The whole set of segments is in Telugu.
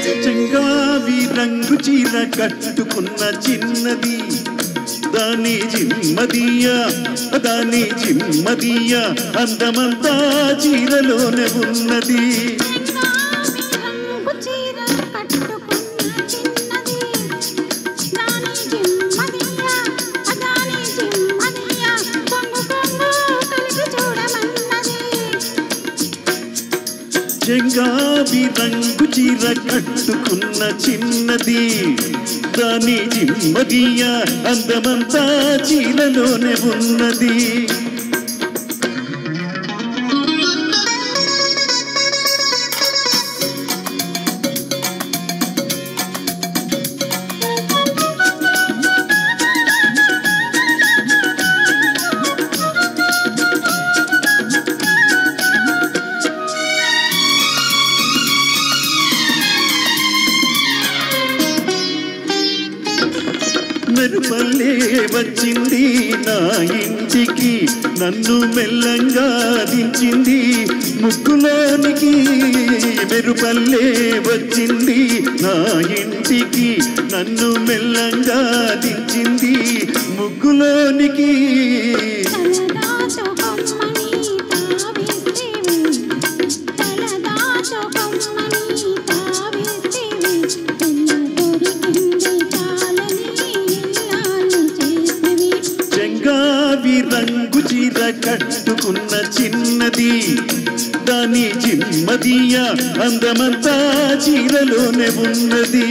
చెంగావి రంగు చీర కట్టుకున్న చిన్నది దాని జిమ్మదియా దాని జిమ్మదియా అందమంతా చీరలోనే ఉన్నది చెంగావి రంగు చీర కట్టుకున్న చిన్నది దాని జిమ్మదియా అందమంతా చీరలోనే ఉన్నది మెరుపల్లే వచ్చింది నా ఇంటికి నన్ను మెల్లంగా దించింది ముక్కులోనికి మెరుపల్లే వచ్చింది నా ఇంటికి నన్ను మెల్లంగా దించింది ముక్కులోనికి చెంగావి రంగు చీర కట్టుకున్న చిన్నది దాని జిమ్మదియా అందమంతా చీరలోనే ఉన్నది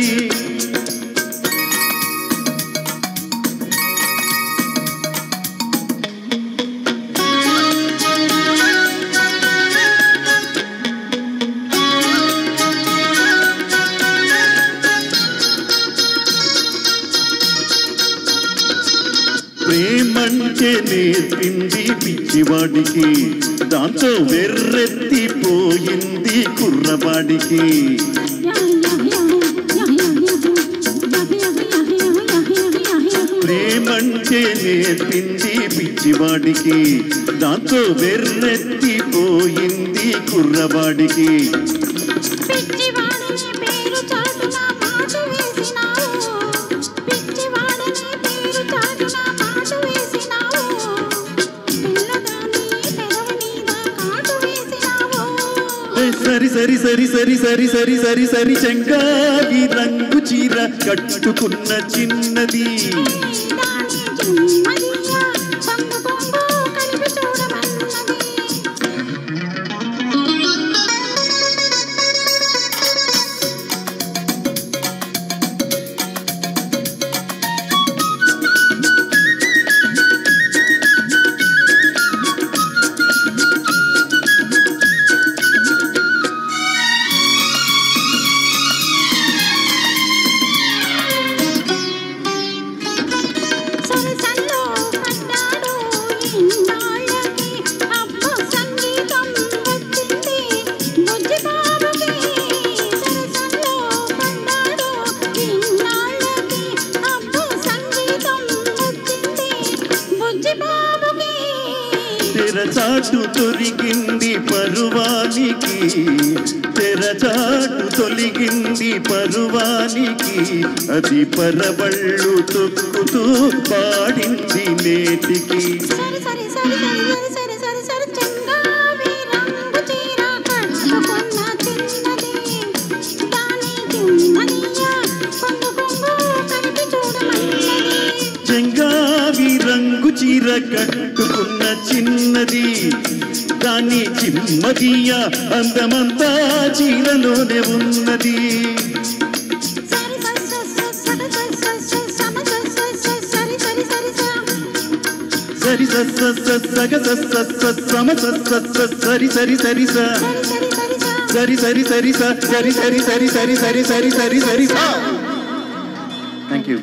ప్రేమంటే నేర్పింది పిచ్చివాడికి దాంతో వెర్రెత్తిపోయింది కుర్రవాడికి ప్రేమంటే నేర్పింది పిచ్చివాడికి దాంతో వెర్రెత్తిపోయింది కుర్రవాడికి సరి సరి సరి సరి సరి సరి సరి సరి చెంగావి రంగు చీర కట్టుకున్న చిన్నది తెరచాటు తొలగింది పరువానికి తెరచాటు తొలగింది పరువానికి అది పరబళ్ళు తొక్కుతూ పాడింది నేటికి చెంగావి రంగు చీర కట్టుకున్న చిన్నది దాని జిమ్మదియా అందమంతా చీరలోనే ఉన్నది సరి సగ సమ సరి సరి సరి సరి సరి సరి సరి సరి సరి సరి సరి సరి సరి సరి. Thank you.